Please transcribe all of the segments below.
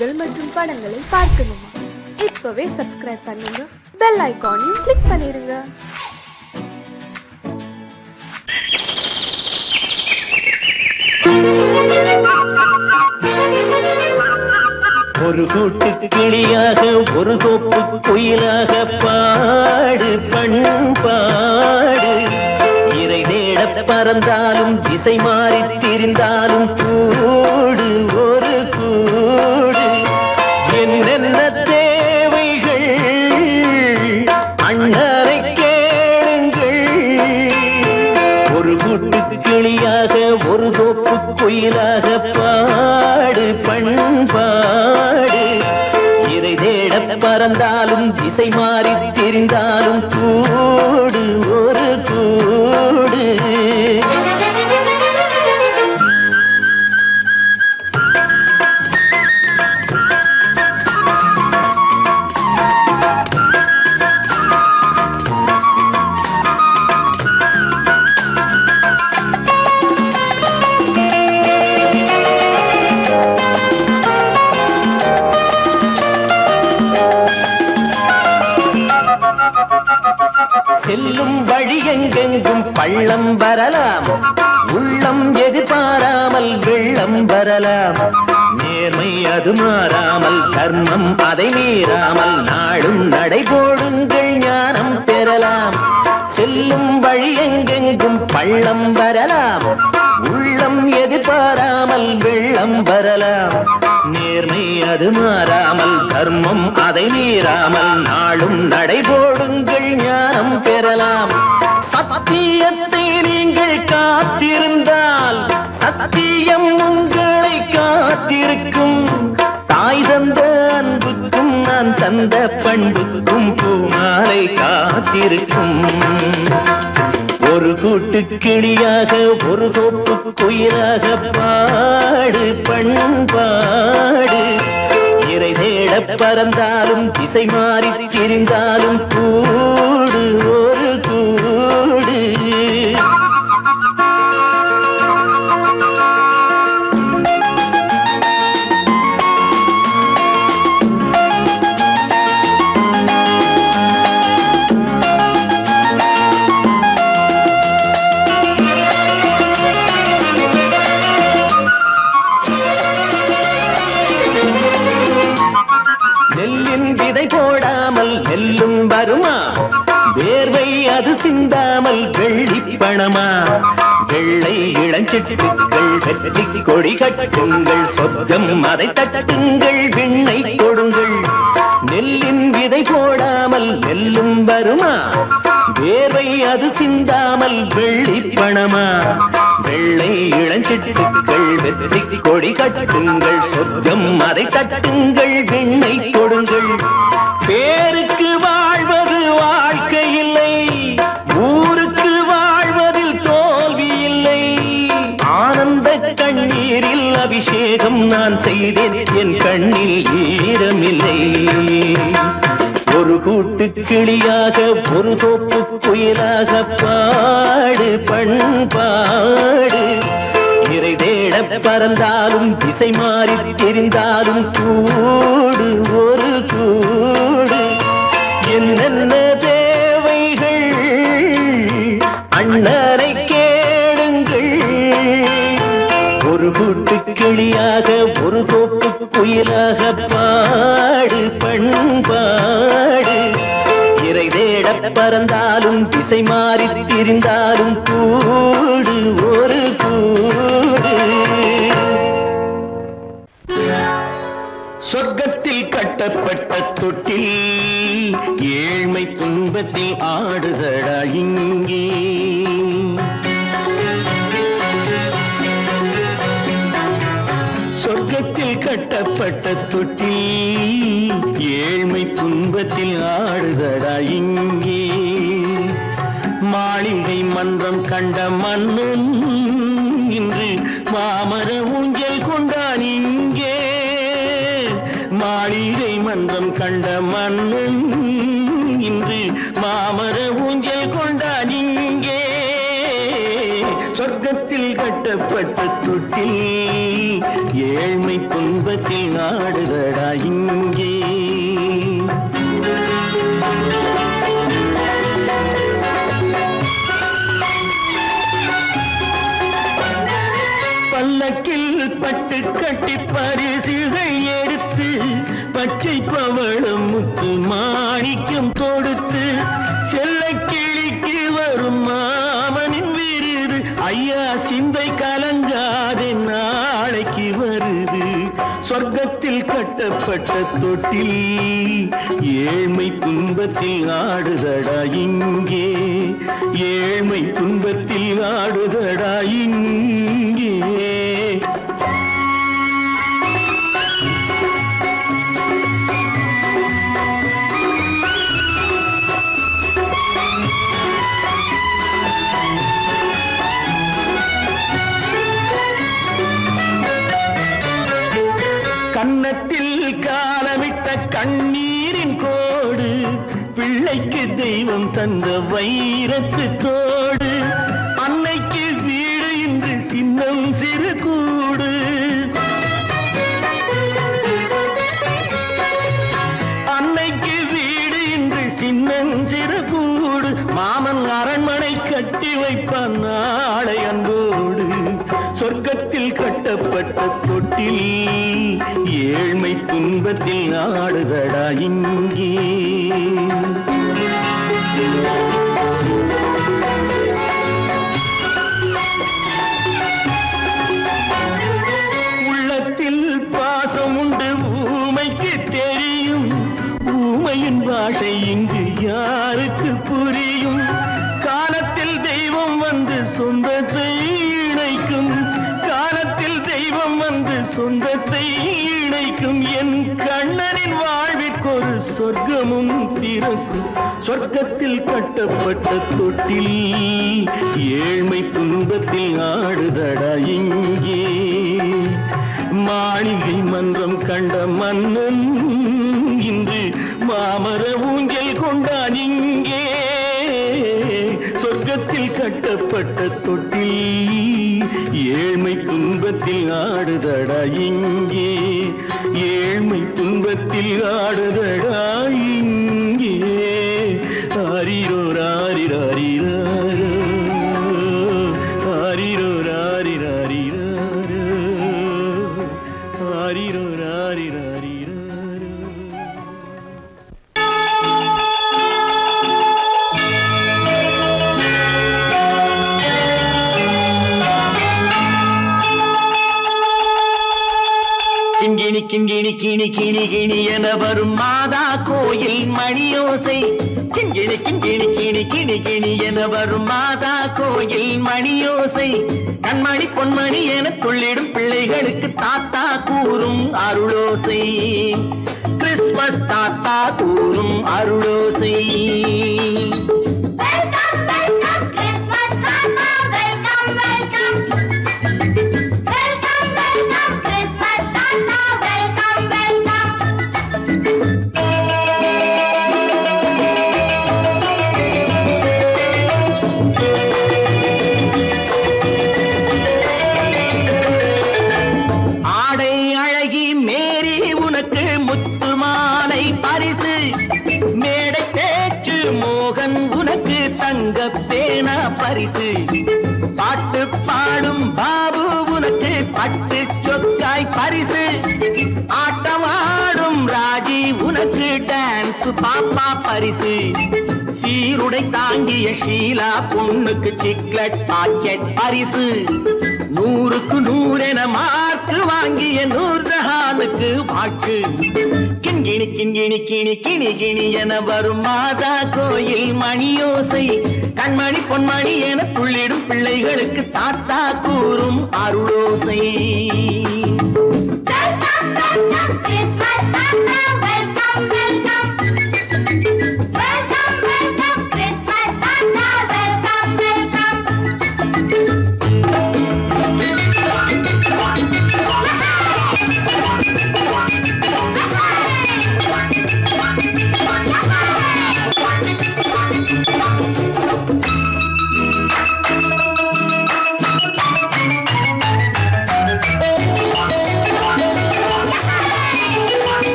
நிகழ்ச்சிகள் மற்றும் படங்களை பார்க்கணுமா? இப்பவே சப்ஸ்கிரைப் பண்ணுங்க, பெல் ஐகானையும் கிளிக் பண்ணிருங்க. ஒரு கூட்டு கிளியாக ஒரு தோப்பு குயிலாக பாடு பண்பாடு. இறை தேட பறந்தாலும் திசை மாறி திரிந்தாலும் கூடு ஒரு கூடு. என்னென்ன தேவைகள் அண்ணரை கேளுங்கள். ஒரு கூட்டு கிளியாக ஒரு தோப்பு குயிலாக பாடு பண்பாடு. இறை தேட பறந்தாலும் திசை மாறி திரிந்தாலும் கூடு ஒரு கூடு. செல்லும் வழி எங்கெங்கும் பள்ளம் வரலாம், உள்ளம் எதிர்பாராமல் வெள்ளம் வரலாம். நேர்மை அது மாறாமல், தர்மம் அதை மீறாமல், நாளும் நடைபோடுங்கள் ஞானம் பெறலாம். செல்லும் வழி எங்கெங்கும் பள்ளம் வரலாம், உள்ளம் எதிர்பாராமல் வெள்ளம் வரலாம். நேர்மை அது மாறாமல், தர்மம் அதை மீறாமல், நாளும் நடைபோடுங்கள் ஞானம் பெறலாம். சத்தியத்தை நீங்கள் காத்திருந்தால் சத்தியம் உங்களை காத்திருக்கும். தாய் தந்த அன்புக்கும் நான் தந்த பண்புக்கும் பூமாலை காத்திருக்கும். ஒரு கூட்டு கிளியாக ஒரு தோப்பு குயிலாக பாடு பண்பாடு. இறை தேட பறந்தாலும் திசை மாறி திரிந்தாலும் கூடு ஒரு கூடு. போடாமல் நெல்லும் வருமா? வேர்வை அது சிந்தாமல் வெள்ளி பணமா? வெள்ளை இளஞ்சிட்டுகள் வெற்றி கொடி கட்டுங்கள், சொர்க்கம் அதை தட்டுங்கள், விண்ணை கொடுங்கள். நெல்லின் விதை போடாமல் நெல்லும் வருமா? வேர்வை அது சிந்தாமல் வெள்ளி பணமா? வெள்ளை இளஞ்சிட்டுகள் வெற்றி கொடி கட்டுங்கள், சொர்க்கம் அதை தட்டுங்கள், விண்ணை கொடுங்கள். பேருக்கு வாழ்வது வாழ்க்கை இல்லை, ஊருக்கு வாழ்வதில் தோல்வி இல்லை. ஆனந்த கண்ணீரில் அபிஷேகம் நான் செய்தேன், என் கண்ணில் ஈரமில்லை. ஒரு கூட்டு கிளியாக ஒரு தோப்பு குயிலாக பாடு பண்பாடு. இறை தேட பறந்தாலும் திசை மாறி தெரிந்தாலும் கூடு ஒரு கூடு. என்னென்ன தேவைகள் அண்ணரை கேளுங்கள். ஒரு கூட்டு கிளியாக ஒரு தோப்பு குயிலாக பாடு பண்பாடு. இறை தேட பறந்தாலும் திசை மாறி திரிந்தாலும் கூடு ஒரு கூடு. சொர்க்கத்தில் கட்டப்பட்ட தொட்டில் ஏழ்மை துன்பத்தில் ஆடுதடா இங்கே. சொர்க்கத்தில் கட்டப்பட்ட தொட்டில் ஏழ்மை துன்பத்தில் ஆடுதடா இங்கே. மாளிகை மன்றம் கண்ட மன்னன் இன்று மாமர ஊஞ்சல் கொண்டான் இங்கே. மாளிகை மன்றம் கண்ட மன்னன் இன்று மாமர ஊஞ்சல் கொண்டான் இங்கே. சொர்க்க சொர்க்கத்தில் கட்டப்பட்ட தொட்டில் ஏழ்மை துன்பத்தில் நாடுதடா இங்கே. பல்லக்கில் பட்டு கட்டி பரிசுகள் எடுத்து பச்சை பவளம் முத்து மாணிக்கம் தொடுத்து செல்ல கிழிக்கு வரும் மாமனின் விருது ஐயா சிந்தை கலங்காதே நாளைக்கு வருது. சொர்க்கத்தில் கட்டப்பட்ட தொட்டில் ஏழ்மை துன்பத்தில் ஆடுதடா இங்கே. ஏழ்மை துன்பத்தில் ஆடுதடா இங்கே. கன்னத்தில் காலமிட்ட கண்ணீரின் கோடு பிள்ளைக்கு தெய்வம் தந்த வைரத்து தோடு. அன்னைக்கு வீடு இன்று சின்னம் சிறு கூடு. அன்னைக்கு வீடு இன்று சின்னம் சிறு கூடு. மாமன் அரண்மனை கட்டி வைப்பான் நாளை அன்போடு. சொர்க்கத்தில் கட்டப்பட்ட தொட்டில் ஏழ்மை துன்பத்தில் ஆடுதடா இங்கே. உள்ளத்தில் பாசம் உண்டு ஊமைக்கு தெரியும். ஊமையின் பாஷை இங்கு யாருக்கு புரியும்? காலத்தில் தெய்வம் வந்து சொந்தத்தை இணைக்கும். காலத்தில் தெய்வம் வந்து சொந்தத்தை இணைக்கும். என் கண்ணனின் வாழ்விற்கொரு சொர்க்கமும் திறக்கும். சொர்க்கத்தில் கட்டப்பட்ட தொட்டில் ஏழ்மை துன்பத்தில் ஆடுதடா இங்கே. மாளிகை மன்றம் கண்ட மன்னன் இன்று மாமர ஊஞ்சல் கொண்டான் இங்கே. சொர்க்கத்தில் கட்டப்பட்ட தொட்டில் ஏழ்மை துன்பத்தில் ஆடுதடா இங்கே. ஏழ்மை துன்பத்தில் ஆடுதடா இங்கே. ஆரிரோ ராரிராரிராரோ ஆரிரோ ராரிராரிராரோ ஆரிரோ ராரிராரிராரோ. கிண்கிணி கிண்கிணி கிணி கிணி கிணி என வரும் மாதா கோயில் மணியோசை. கிண்கிணி கிண்கிணி கிணி கிணி கிணி என வரும் மாதா கோயில் மணியோசை. கண்மணி பொன்மணி என துள்ளிடும் பிள்ளைகளுக்கு தாத்தா கூறும் அருளோசை. கிறிஸ்துமஸ் தாத்தா கூறும் அருளோசை. பரிசு பாட்டு பாடும் பாபு உனக்கு பட்டு சொக்காய் பரிசு. ஆட்டமாடும் ராஜி உனக்கு டான்ஸ் பாப்பா பரிசு. சீருடை தாங்கிய ஷீலா பொண்ணுக்கு சிக்லெட் பாக்கெட் பரிசு. 100க்கு 100 என மார்க்கு வாங்கிய நூர்ஜஹானுக்கு வாழ்த்து. கிண்கிணி கிண்கிணி கிணி கிணி கிணி என வரும் மாதா கோயில் மணியோசை. கண்மணி பொன்மணி என துள்ளிடும் பிள்ளைகளுக்கு தாத்தா கூறும் அருளோசை.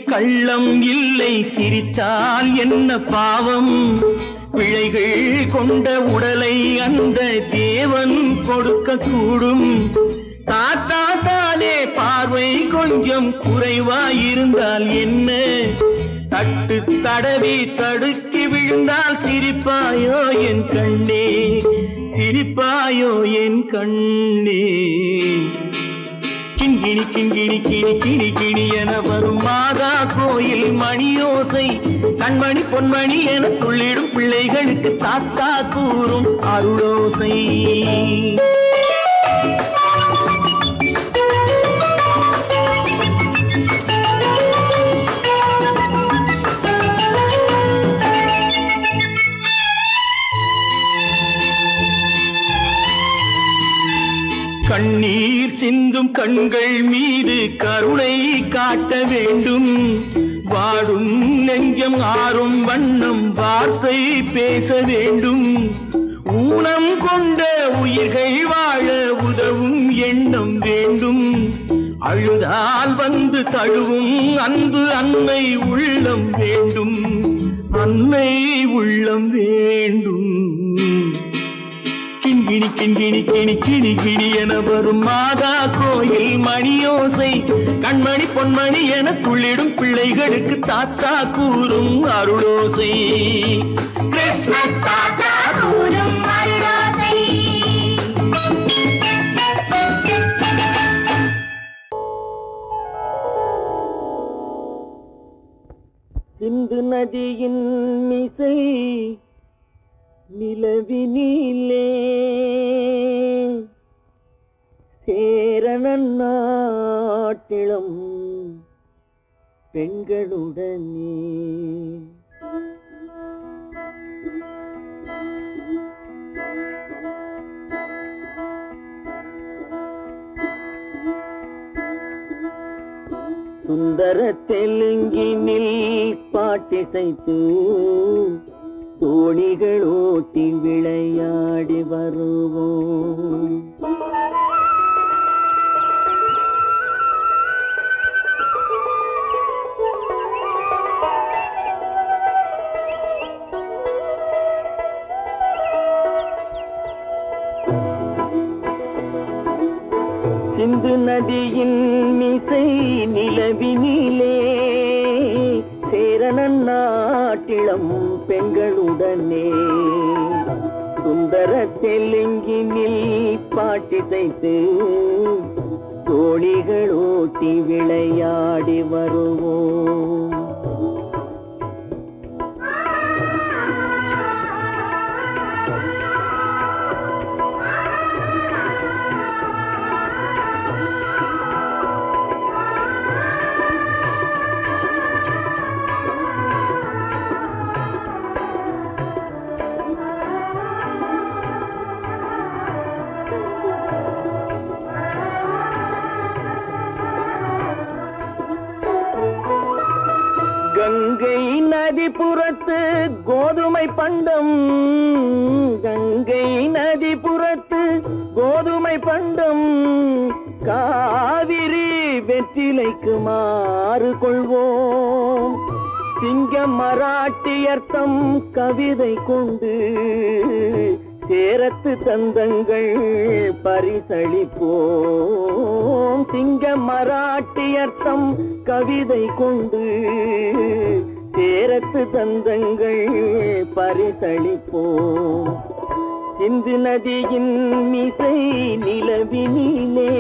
கள்ளம் இல்லை சிரித்தால் என்ன பாவம் பிழைகள் கொண்ட உடலை அந்த தேவன் கொடுக்க கூடும் தாத்தா தானே பார்வை கொஞ்சம் குறைவாயிருந்தால் என்ன தட்டு தடவி தடுக்கி விழுந்தால் சிரிப்பாயோ என் கண்ணே சிரிப்பாயோ என் கண்ணே கிண்கிணி கிண்கிணி கிணி கிணி கிணி என வரும் மாதா கோயில் மணியோசை கண்மணி பொன்மணி என துள்ளிடும் பிள்ளைகளுக்கு தாத்தா கூறும் அருளோசை கண்ணீர் சிந்தும் கண்கள் மீது கருணை காட்ட வேண்டும் வாடும் நெஞ்சம் ஆறும் வண்ணம் வார்த்தை பேச வேண்டும் ஊனம் கொண்ட உயிர்கள் வாழ உதவும் எண்ணம் வேண்டும் அழுதால் வந்து தழுவும் அன்பு அன்னை உள்ளம் வேண்டும் அன்னை உள்ளம் வேண்டும் கிண்கிணி கிண்கிணி கிணி கிணி கிணி என வரும் மாதா கோயில் மணியோசை கண்மணி பொன்மணி என துள்ளிடும் பிள்ளைகளுக்கு தாத்தா கூறும் அருளோசை கிறிஸ்மஸ் தாத்தா கூறும் அருளோசை சிந்து நதியின் மிசை நிலவினிலே சேரணன் நாட்டிளம் பெண்களுடனே சுந்தர தெலுங்கினில் பாட்டிசைத்து தோணிகள் ஓட்டி விளையாடி வருவோம் சிந்து நதியின் மிசை நிலவினிலே சேரணன் நாட்டிளம் பெண்களுடனே சுந்தர தெலுங்கினில் பாட்டிசைத்து தோணிகள் ஓட்டி விளையாடி வருவோம் கங்கை நதிபுறத்து கோதுமை பண்டம் கங்கை நதிபுறத்து கோதுமை பண்டம் காவிரி வெற்றிலைக்கு மாறு கொள்வோம் சிங்க மராட்டியர்த்தம் கவிதை கொண்டு சேரத்து தந்தங்கள் பரிசளிப்போம் சிங்க மராட்டியர்த்தம் கவிதை கொண்டு சேரத்து தந்தங்கள் பரிசளிப்போம் சிந்து நதியின் மிசை நிலவினிலே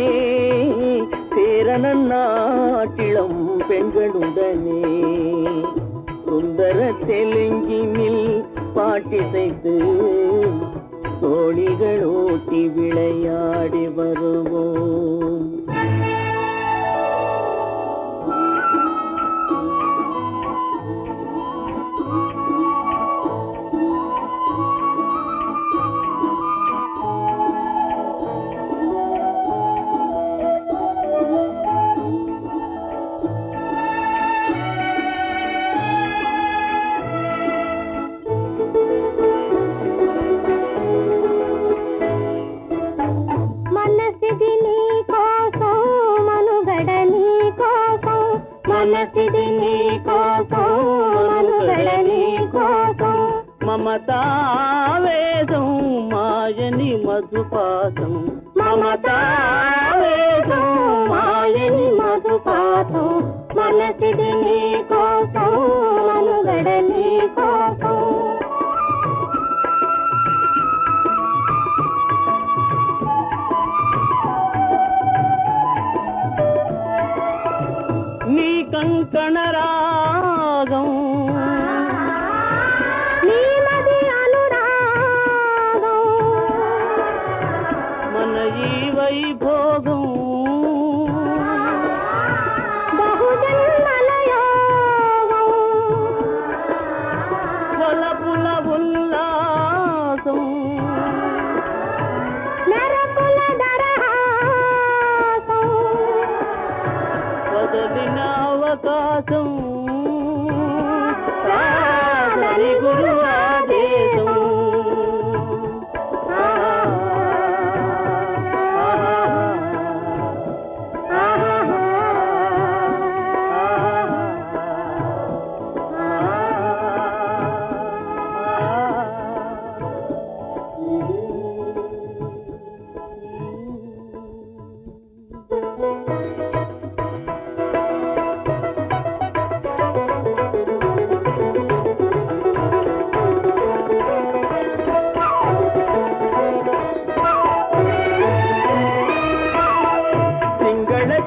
சேரணன் நாட்டிளம் பெண்களுடனே சுந்தர தெலுங்கினில் பாட்டிசைத்து தோணிகள் ஓட்டி விளையாடி வருவோம் मनसिदिनी को మమతావేదం మాయని మధుపాతం మమతావేదం మాయని మధుపాతం మనసిది నీ కోసం మనుగడ నీ కోసం నీ కంకణ రాగం నీలది అనురాగం మన ఈ వైభోగం బహుజన్మల యోగం వలపుల ఉల్లాసం నరకుల దరహాసం వదలిన అవకాశం రాదని గురు ఆదేశం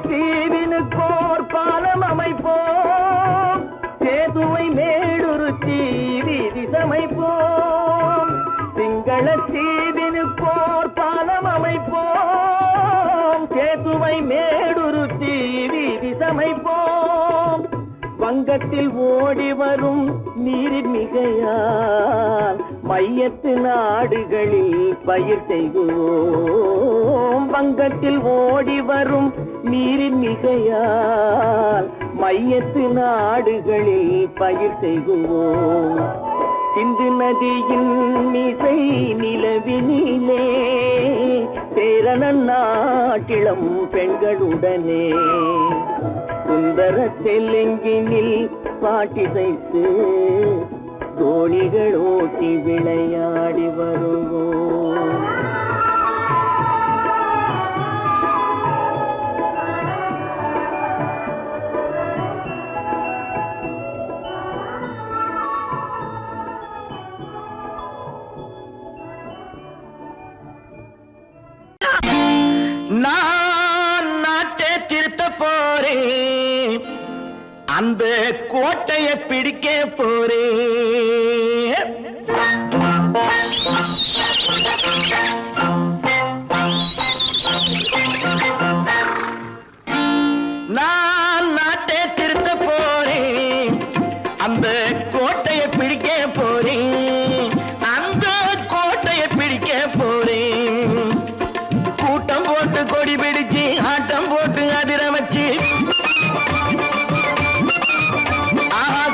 தீவினுக்கோர் பாலம் அமைப்போம் சேதுவை மேடுருத்தி வீதி சமைப்போம் சிங்கள தீவினுக்கோர் பாலம் அமைப்போம் சேதுவை மேடுருத்தி வீதி சமைப்போம் வங்கத்தில் ஓடி வரும் நீரின் மிகையால் மையத்து நாடுகளில் பயிர் செய்கிறோம் வங்கத்தில் ஓடி வரும் நீரின் மிகையால் மையத்து நாடுகளில் பயிர் செய்கிறோம் சிந்து நதியின் மிசை நிலவினிலே சேரணன் நாட்டிளம் பெண்களுடனே சுந்தர தெலுங்கினில் பாட்டிசைத்து தோணிகள் ஓட்டி விளையாடி வருவோம் நான் நாட்டை திருத்த போறேன் அந்த கோட்டையை பிடிக்க போறேன் நான் நாட்டை திருத்த போறேன் அந்த கோட்டையை பிடிக்க போறேன் அந்த கோட்டையை பிடிக்க போறேன் கூட்டம் போட்டு கொடி பிடிச்சு ஆட்டம் போட்டு அதிர வச்சு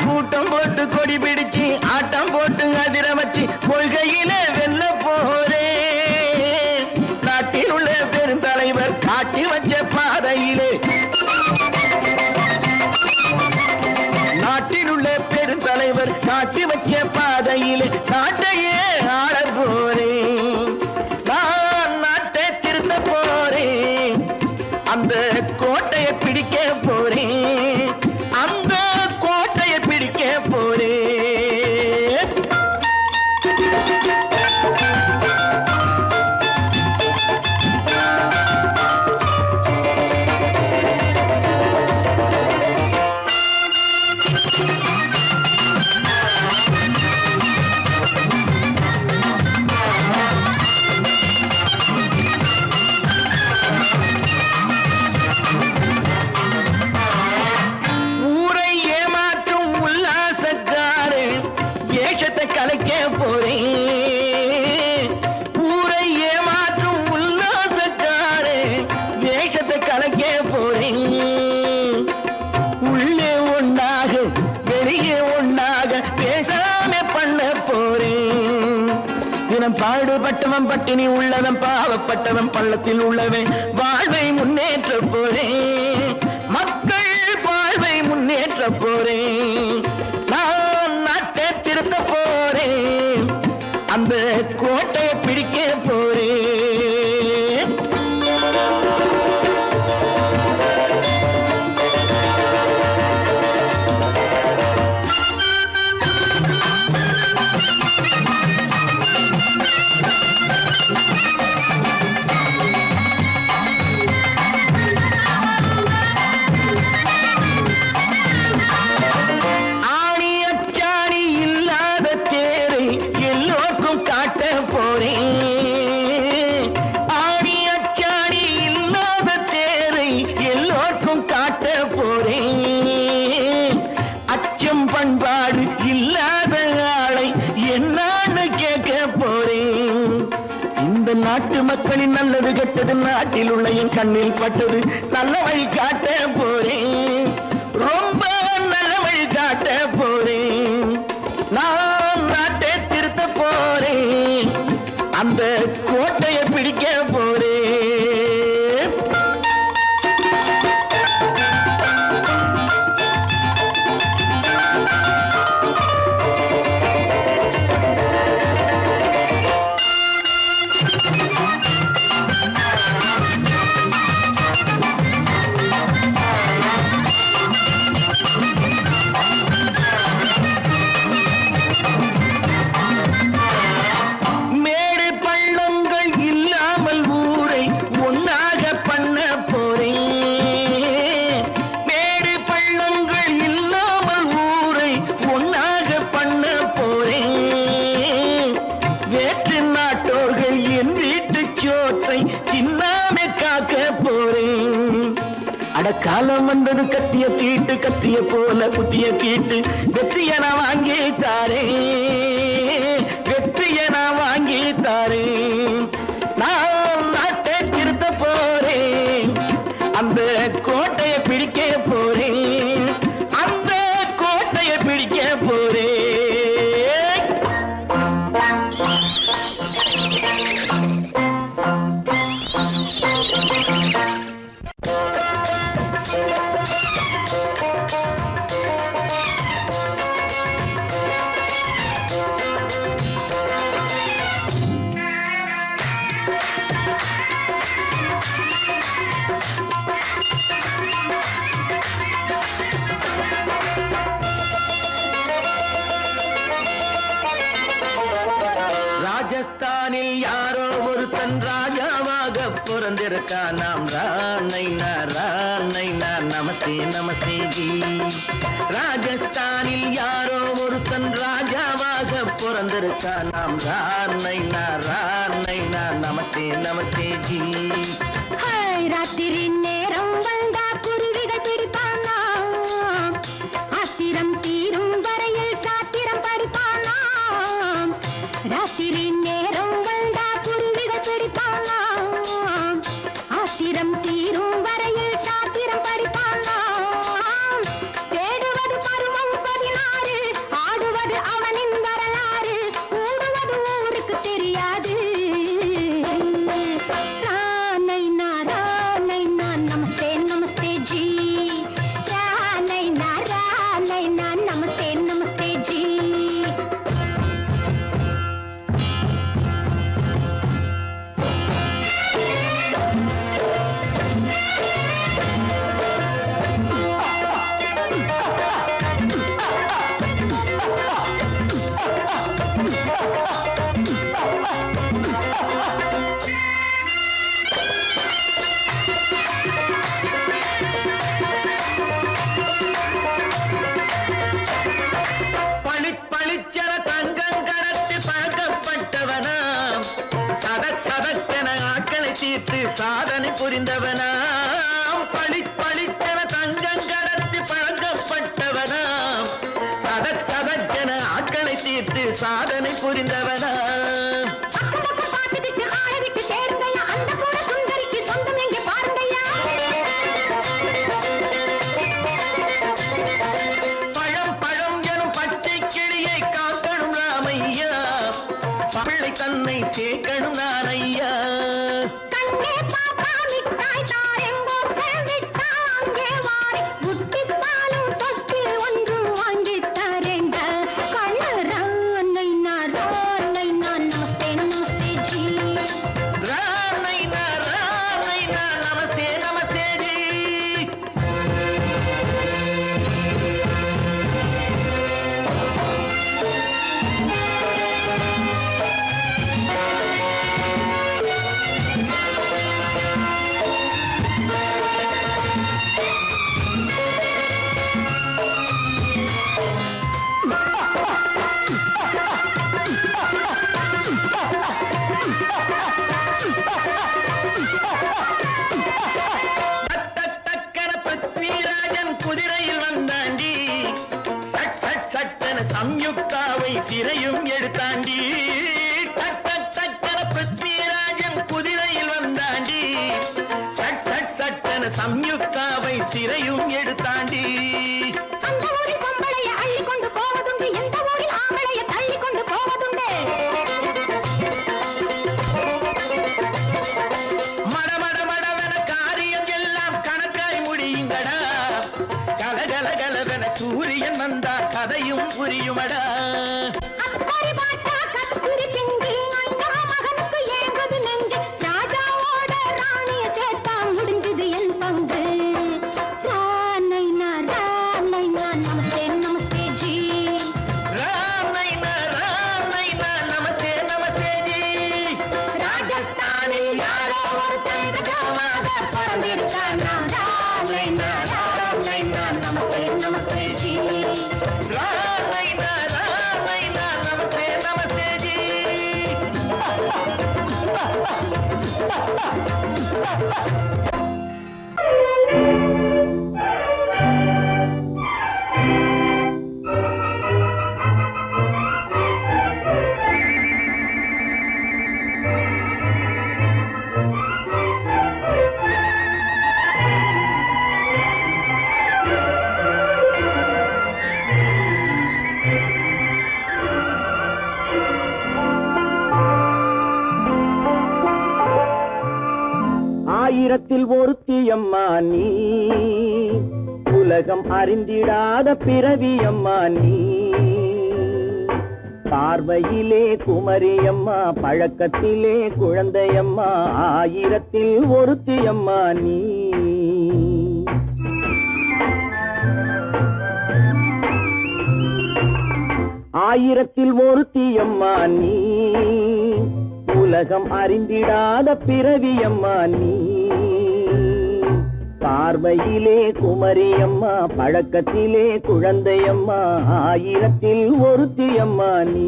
கூட்டம் போட்டு கொடி பிடிச்சு ஆட்டம் போட்டு அதிர வச்சு கொள்கையில வெல்ல போறேன் நாட்டில் உள்ள பெருந்தலைவர் காட்டி வச்ச பாதையிலே நாட்டில் உள்ள பெருந்தலைவர் காட்டி வச்ச பாதையிலே நாட்டையே ஆள போறேன் நான் நாட்டை திருத்த போறேன் அந்த கோட்டையை பிடிக்க போறேன் அந்த கோட்டையை பிடிக்க போறேன் கலைக்க போறேன் ஊரை ஏமாற்றும் உல்லாசக்காரே வேஷத்தை கலைக்க போறேன் உள்ளே ஒன்னாக வெளியே ஒன்னாக பேசாம பண்ண போறேன் தினம் பாடுபட்டவன் பட்டினி உள்ளவன் பாவப்பட்டவன் பள்ளத்தில் உள்ளவன் வாழ்வை முன்னேற்ற போறேன் மக்கள் வாழ்வை முன்னேற்ற போறேன் நான் நாட்டை திருத்த போறேன் பண்பாடு இல்லாத ஆளை என்னான்னு கேட்க போறேன். இந்த நாட்டு மக்களின் நல்லது கெட்டது நாட்டில் உள்ள என் கண்ணில் பட்டது நல்ல வழி காட்ட போறேன். ரொம்ப நல்ல வழி காட்ட போறேன். நான் நாட்டை திருத்த போறேன். அந்த கோட்டையை பிடிக்க போறேன். காலம் வந்தது கத்திய தீட்டு கத்திய போல புத்திய தீட்டு வெற்றிய நான் வாங்கி தாரேன். வெற்றிய நான் வாங்கி தாரேன். நான் நாட்டை திருத்த போறேன். அந்த கோட்டையை பிடிக்க போறேன். அந்த கோட்டையை பிடிக்க போறேன். ராஜஸ்தானில் யாரோ ஒருத்தன் ராஜாவாக பிறந்திருக்கான். நாம் ராணைனா ராணைனா நமஸ்தே நமஸ்தே ஜி. ராஜஸ்தானில் யாரோ ஒருத்தன் ராஜாவாக பிறந்திருக்கான். நாம் ராணைனா ராணைனா நமஸ்தே நமஸ்தே ஜி. ராத்திரி நேரம் வந்தா குருவிகள் பிடிப்பானா, ஆத்திரம் தீரும் வரையில் சாத்திரம் படிப்பானா. ராத்திரி நேரம் வந்தா குருவிகள் பிடிப்பானா, ஆத்திரம் தீரும் வரையில் சாத்திரம் படிப்பானா. தேடுவது பருவம் 16, ஆடுவது அவனின் வரலாறு, கூடுவது ஊருக்கு தெரியாது. நமஸ்தே நமஸ்தே ஜி. ராணைனா ராணைனா நமஸ்தே நமஸ்தே ஜி. பளிச்சென தங்கம் கடத்தி பழக்கப்பட்டவனாம். சதக் சதக்கென ஆட்களை தீர்த்து சாதனை புரிந்தவனாம். பளிச்சென தங்கம் கடத்தி பழக்கப்பட்டவனாம். சதக் சதக்கென ஆட்களை தீர்த்து சாதனை புரிந்தவனாம். பிள்ளை தன்னை சேர்க்கணும் நான் ஐயா. கண்ணே பாப்பா மிட்டாய் தாரெங்கோ விட்டா அங்கே வாரி புட்டித்தாலும் தொட்டி ஒன்று வாங்கி தரேங்க. கண்ணு ராணைனா சம்யுக்தாவை சிறையும் எடுத்தாண்டி பிருத்விராஜன் குதிரையில் வந்தாண்டி சட்டன சம்யுக்தாவை சிறையும் எடுத்தாண்டி அந்த ஊரில் பொம்பளைய அள்ளி கொண்டு போவதுண்டு எந்த ஊரில் ஆம்பளைய தள்ளி கொண்டு போவதுண்டு மடமடமடவென காரியம் எல்லாம் கணக்காய் முடியுங்கடா கலகலகலவென சூரியன் வந்தா கதையும் புரியுமடா அக்கறை பாட்டா கத்துரி பிங்கி ஐயா மகனுக்கு ஏங்குது நெஞ்சு ராஜாவோட ராணிய சேர்த்தா முடிஞ்சது என் பங்கு ராமைனா நமஸ்தே நமஸ்தே ஜி ராம் நைனா நமஸ்தே நமஸ்தே ஜி ராஜஸ்தானில் யாரோ ஒருத்தன் ராஜாவாக பிறந்திருக்கானா ராமைனா நமஸ்தே நமஸ்தே ஜி ராம் நைனா நமஸ்தே நமஸ்தே ஜி ஆயிரத்தில் ஒருத்தியம்மா நீ உலகம் அறிந்திடாத பிறவியம்மா நீ பார்வையிலே குமரியம்மா பழக்கத்திலே குழந்தையம்மா ஆயிரத்தில் ஒருத்தியம்மா நீ ஆயிரத்தில் ஒருத்தியம்மா நீ உலகம் அறிந்திடாத பிறவியம்மா நீ பார்வையிலே குமரியம்மா பழக்கத்திலே குழந்தையம்மா ஆயிரத்தில் ஒருத்தியம்மா நீ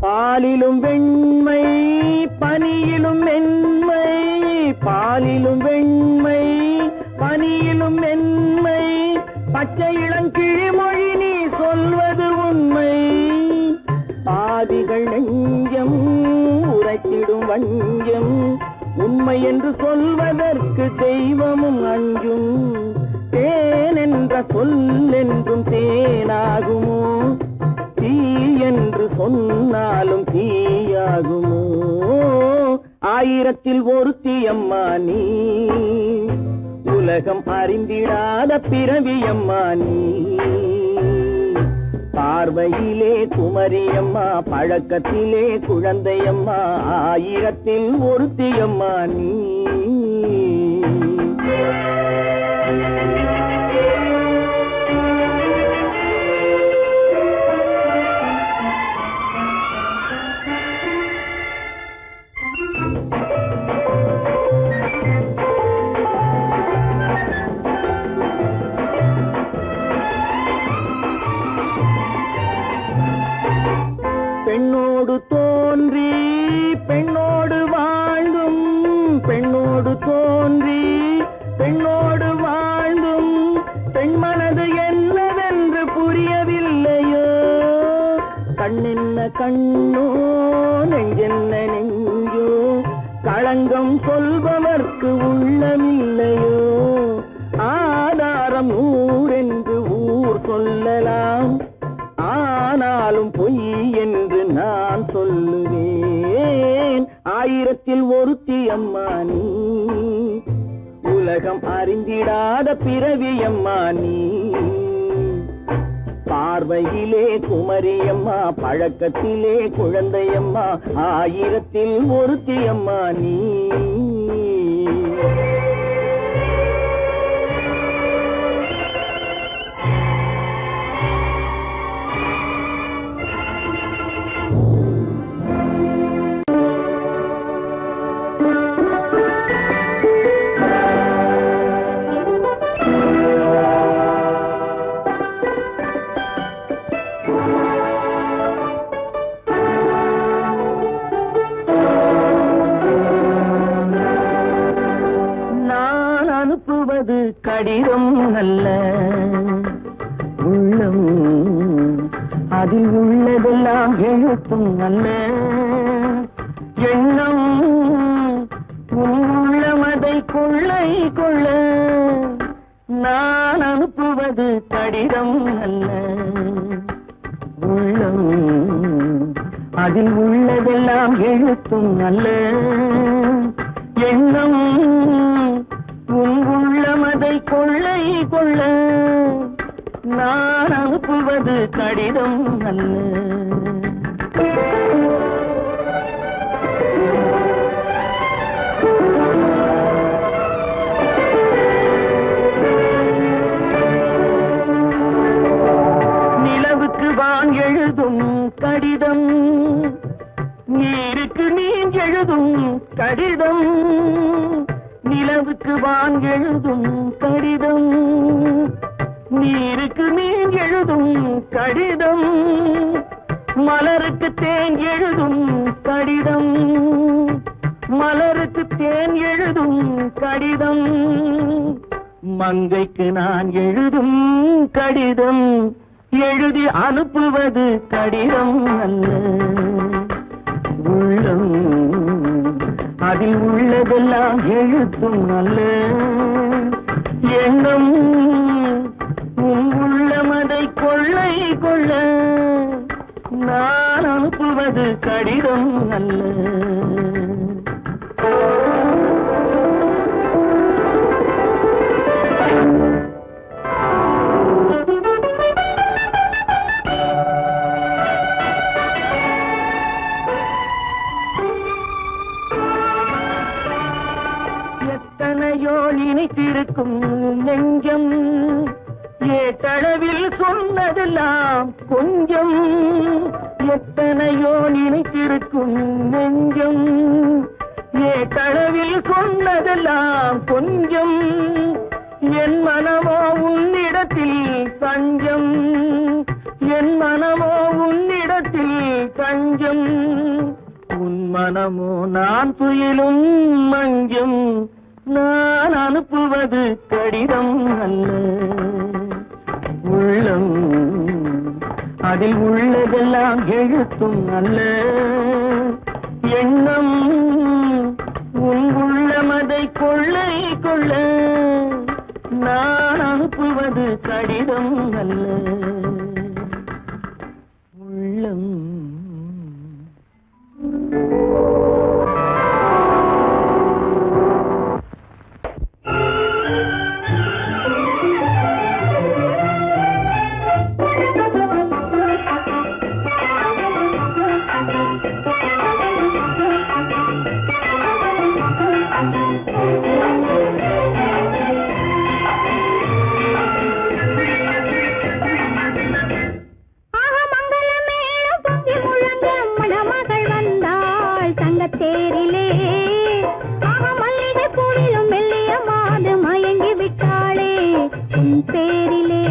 பாலிலும் வெண்மை பனியிலும் மென்மை பாலிலும் வெண்மை பனியிலும் மென்மை பச்சை இளங்கிழிமொழி நீ சொல்வது உண்மை பாதிகள் நெஞ்சம் உரைத்திடும் வஞ்சம் உண்மை என்று சொல்வதற்கு தெய்வமும் அஞ்சும் தேன் என்ற சொல் என்றும் தேனாகுமோ தீ என்று சொன்னாலும் தீயாகுமோ ஆயிரத்தில் ஒருத்தியம்மா நீ உலகம் அறிந்திடாத பிறவியம்மா நீ பார்வையிலே குமரியம்மா பழக்கத்திலே குழந்தையம்மா ஆயிரத்தில் ஒருத்தியம்மா நீ பெண்ணோடு தோன்றி பெண்ணோடு வாழ்ந்தும் பெண்ணோடு தோன்றி பெண்ணோடு வாழ்ந்தும் பெண் மனது என்னவென்று புரியவில்லையோ கண்ணென்ன கண்ணோ நெஞ்சென்ன நெஞ்சோ களங்கம் சொல்பவர்க்கு உள்ளமில்லையோ ஆதாரம் ஊரென்று ஊர் சொல்லலாம் ஆனாலும் பொய் என்று நான் சொல்லுவேன் ஆயிரத்தில் ஒருத்தியம்மா நீ உலகம் அறிந்திடாத பிறவியம்மா நீ பார்வையிலே குமரியம்மா பழக்கத்திலே குழந்தையம்மா ஆயிரத்தில் ஒருத்தியம்மா நீ அனுப்புவது கடிதம் அல்ல உள்ளம் அதில் உள்ளதெல்லாம் எழுத்தும் அல்ல எண்ணம் உள்ளமதை கொள்ளை கொள்ள நான் அனுப்புவது கடிதம் அல்ல உள்ளம் அதில் உள்ளதெல்லாம் எழுத்தும் அல்ல எண்ணம் உள்ளமதை கொள்ளை கொள்ள நான் அனுப்புவது கடிதம் அல்ல வான் எழுதும் கடிதம் நீருக்கு நீன் எழுதும் கடிதம் நிலவுக்கு வான் எழுதும் கடிதம் நீருக்கு நீன் எழுதும் கடிதம் மலருக்கு தேன் எழுதும் கடிதம் மலருக்கு தேன் எழுதும் கடிதம் மங்கைக்கு நான் எழுதும் கடிதம் எழுதி அனுப்புவது கடிதம் அல்ல உள்ளம் அதில் உள்ளதெல்லாம் எழுத்தும் அல்ல எண்ணம் உள்ளமதை கொள்ளை கொள்ள நான் அனுப்புவது கடிதம் அல்ல எத்தனையோ நினைத்திருக்கும் நெஞ்சம் ஏட்டளவில் சொன்னதெல்லாம் கொஞ்சம் எத்தனையோ நினைத்திருக்கும் நெஞ்சம் ஏட்டளவில் சொன்னதெல்லாம் கொஞ்சம் என் மனமோ உன்னிடத்தில் தஞ்சம் என் மனமோ உன்னிடத்தில் தஞ்சம் உன் மனமோ நான் துயிலும் மஞ்சம் நான் அனுப்புவது கடிதம் அல்ல உள்ளம் அதில் உள்ளதெல்லாம் எழுத்தும் அல்ல எண்ணம் உன் உள்ளமதை கொள்ளை கொள்ள நான் அனுப்புவது கடிதம் அல்ல உள்ளம் தேரிலே மல்லிகை பூவிலும் மெல்லிய மாது மயங்கி விட்டாளே உன் பேரிலே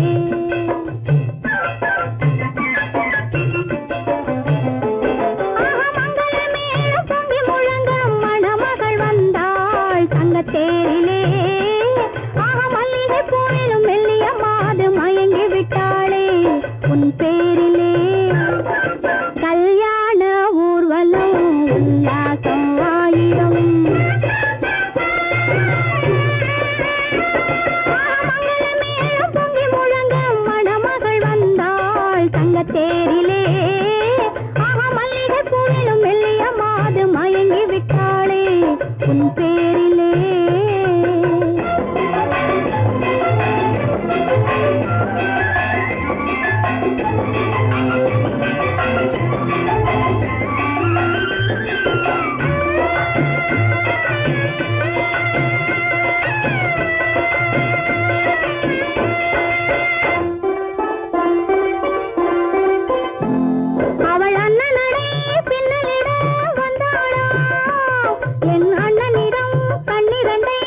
மங்களமேளம் பொங்கி முழங்க மணமகள் வந்தாள் தங்கத்தேரிலே மல்லிகை பூவிலும் மெல்லிய மாது மயங்கி விட்டாளே உன் பேரிலே கல்யாண ஊர்வலம் உல்லாசம் ஆயிரம் மங்களமேளம் பொங்கி முழங்க மணமகள் வந்தாள் தங்கத்தேரிலே மல்லிகை பூவிலும் மெல்லிய மாது மயங்கி விட்டாளே உன் பேரிலே அவள் அண்ணனடே பின்னலிட வந்தாளா என் அண்ணனிடம் கண்ணிரண்டை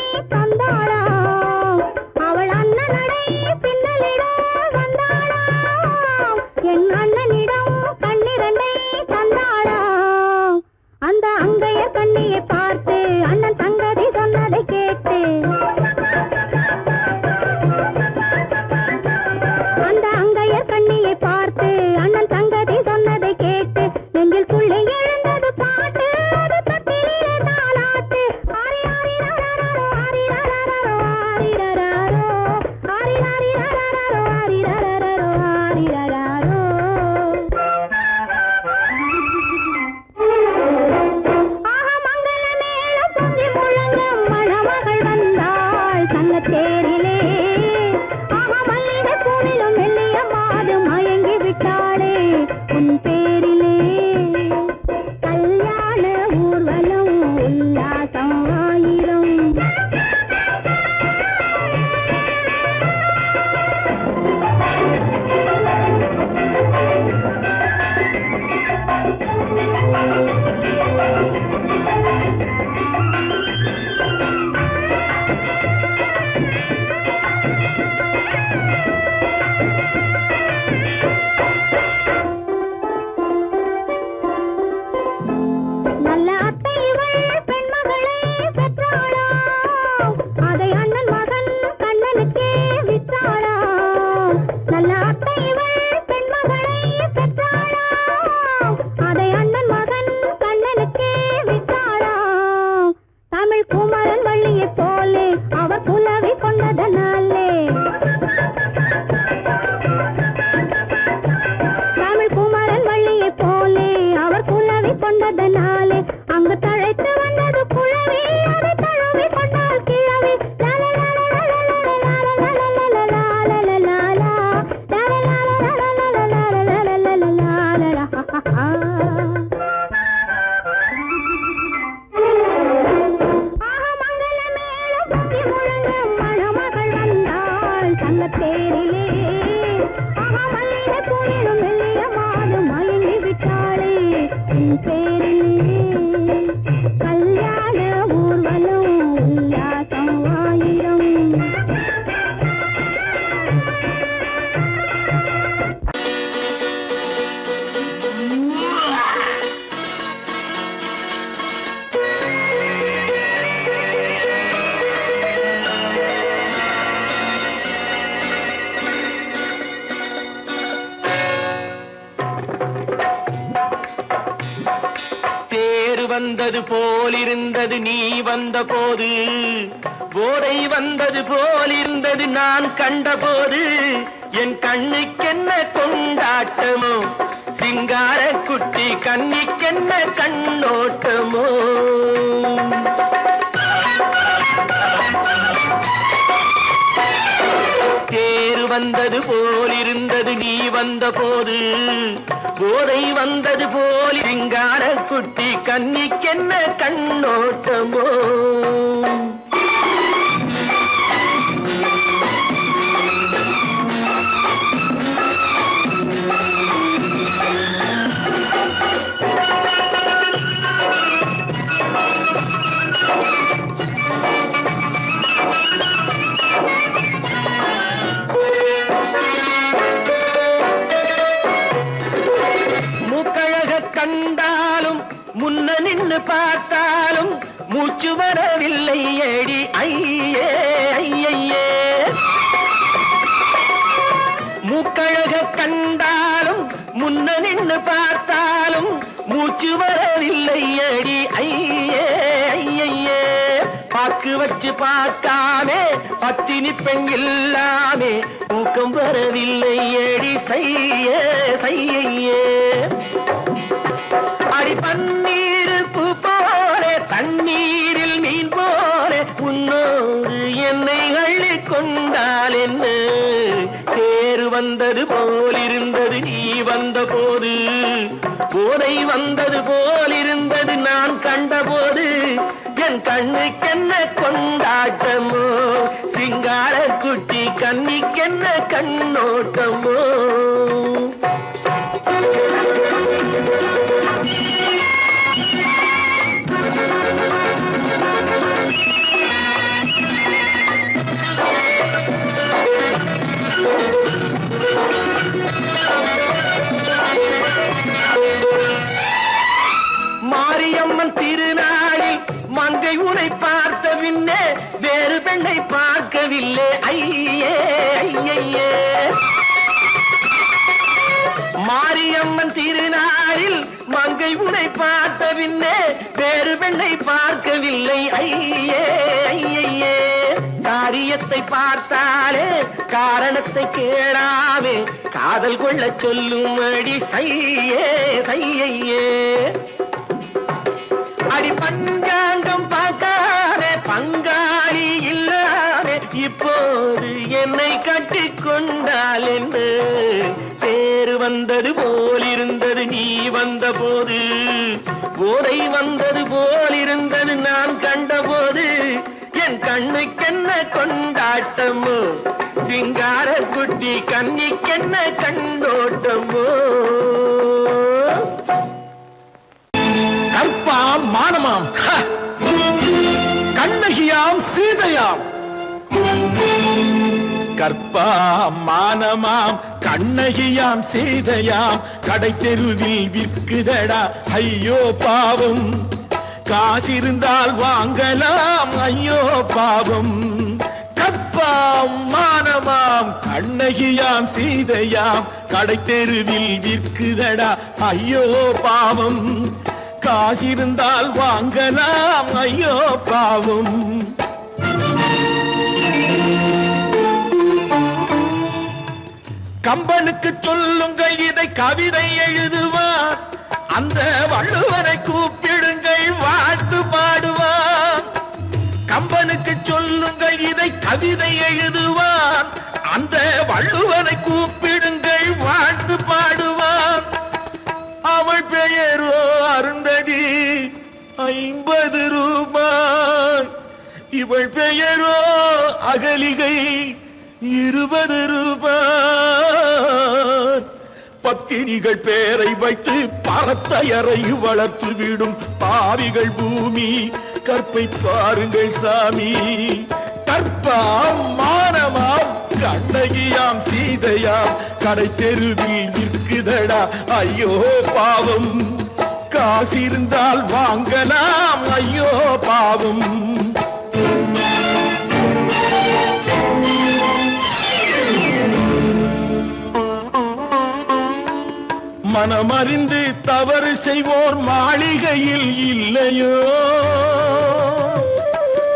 தங்க தேரிலே மல்லிய போயிடும் மெல்லிய மாது மயங்கி விட்டாளே என் பேரிலே கல்யாண ஊர்வலம் உல்லாசம் ஆயிரம். வந்தது போலிருந்தது நீ வந்த போது, போதை வந்தது போலிருந்தது நான் கண்டபோது, என் கண்ணுக்கென்ன கொண்டாட்டமோ, சிங்கார குட்டி கண்ணிக்கென்ன கண்ணோட்டமோ. தேர் வந்தது போலிருந்தது நீ வந்த போது, போதை வந்தது போல் சிங்கார குட்டி கண்ணிக்கென்ன கண்ணோட்டமோ. கண்டாலும் முன்ன நின்று பார்த்தாலும் மூச்சு வரவில்லை ஏடி ஐயே ஐயே. மூக்கழக கண்டாலும் முன்ன நின்று பார்த்தாலும் மூச்சு வரவில்லை ஏடி ஐயே ஐயே. பாக்கு வச்சு பார்க்காமே பத்தினி பெண் இல்லாமே தூக்கம் வரவில்லை ஏடி செய்ய செய்யே. அடி பன்னீர் பூ போல தண்ணீரில் மீன் போல உன்னோடு என்னை அள்ளி கொண்டால் என்ன. தேர் வந்தது போலிருந்தது நீ வந்த போது, போதை வந்தது போலிருந்தது நான் கண்டபோது, என் கண்ணுக்கென்ன கொண்டாட்டமோ, சிங்கார குட்டி கண்ணிக்கென்ன கண்ணோட்டமோ. மாரியம்மன் திருநாளில் மங்கை உனை பார்த்த பின்னே வேறு பெண்ணை பார்க்கவில்லை ஐயே ஐயே. மாரியம்மன் திருநாளில் மங்கை உனை பார்த்த பின்னே வேறு பெண்ணை பார்க்கவில்லை ஐயே ஐயே. காரியத்தை பார்த்தாலே காரணத்தை கேளாமே காதல் கொள்ள சொல்லும் அடி சையே சையே. அடி பஞ்சாங்கம் பார்க்காதே பங்காளி இல்லாதே இப்போது என்னை கட்டி கொண்டால் என்று. தேர் வந்தது போலிருந்தது நீ வந்த போது, போதை வந்தது போலிருந்தது நான் கண்டபோது, என் கண்ணுக்கென்ன கொண்டாட்டமோ, சிங்கார குட்டி கண்ணிக்கென்ன கண்ணோட்டமோ. கற்பாம் மானமாம் கண்ணகியாம் சீதையாம். கற்பாம் மானமாம் கண்ணகியாம் சீதையாம் கடை தெருவில் விற்குதடா ஐயோ பாவம். காசிருந்தால் வாங்கலாம் ஐயோ பாவம். கற்பாம் மானமாம் கண்ணகியாம் சீதையாம் கடை தெருவில் விற்குதடா ஐயோ பாவம். காசிருந்தால் வாங்கலாம் ஐயோ பாவம். கம்பனுக்கு சொல்லுங்கள் இதை கவிதை எழுதுவார், அந்த வள்ளுவரை கூப்பிடுங்கள் வாழ்த்து பாடுவார். கம்பனுக்கு சொல்லுங்கள் இதை கவிதை எழுதுவார், அந்த வள்ளுவரை கூப்பிடுங்கள் வாழ்த்து பாடுவார். அவள் பெயரோ அருந்ததி 50 ரூபாய், இவள் பெயரோ அகலிகை 20 ரூபாய். பத்தினிகள் பேரை வைத்து பரத்தையறை வளர்த்து விடும் பாவிகள் பூமி. கற்பை பாருங்கள் சாமி, கற்பாம் மானமாம் கண்ணகியாம் சீதையாம் கடை தெருவில் நிற்குதடா ஐயோ பாவம். காசிருந்தால் வாங்கலாம் ஐயோ பாவம். மனமறிந்து தவறு செய்வோர் மாளிகையில் இல்லையோ,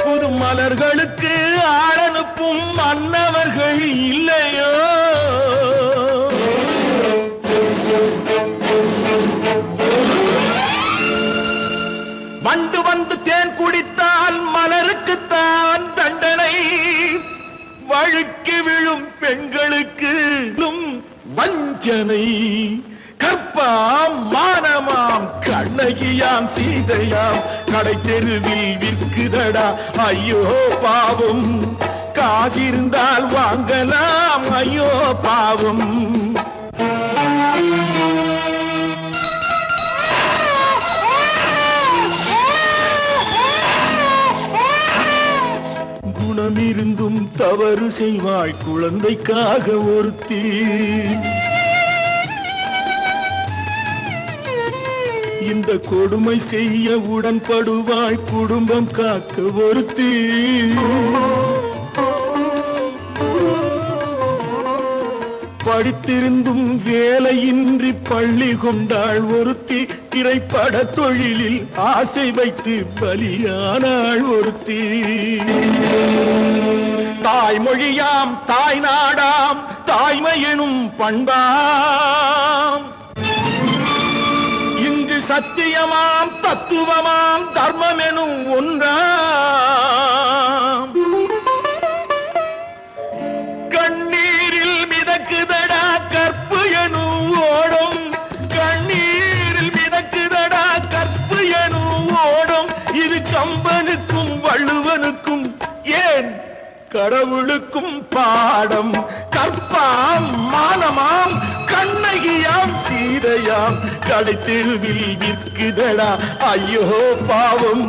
புது மலர்களுக்கு ஆளனுப்பும் மன்னவர்கள் இல்லையோ. வண்டு வந்து தேன் குடித்தால் மலருக்குத்தான் தண்டனை. வழுக்கி விழும் பெண்களுக்கு வஞ்சனை. கற்பாம் மானமாம் கண்ணகியாம் சீதையாம் கடை தெருவில் விற்குதடா ஐயோ பாவம். காசிருந்தால் வாங்கலாம் ஐயோ பாவம். குணமிருந்தும் தவறு செய்வாய் குழந்தைக்காக ஒருத்தி. இந்த கொடுமை செய்ய உடன்படுவாய் குடும்பம் காக்க ஒருத்தி. படித்திருந்தும் வேலையின்றி பள்ளி கொண்டாள் ஒருத்தி. திரைப்பட தொழிலில் ஆசை வைத்து பலியானாள் ஒருத்தி. தாய்மொழியாம் தாய் நாடாம் தாய்மையெனும் பண்பாம். இங்கு சத்தியமாம் தத்துவமாம் தர்மமெனும் ஒன்றாம். கண்ணீரில் மிதக்குதடா கற்பு எனும் ஓடும். கண்ணீரில் மிதக்குதடா கற்பு எனும் ஓடும். இது கம்பனுக்கும் வள்ளுவனுக்கும் ஏன் கடவுளுக்கும் பாடம். கற்பாம் மானமாம் கண்ணகியாம் சீதையாம் கடை தெருவில் விற்குதடா ஐயோ பாவம்.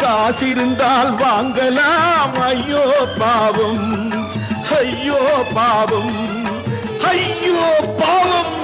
காசிருந்தால் வாங்கலாம் ஐயோ பாவம். ஐயோ பாவம், ஐயோ பாவம்.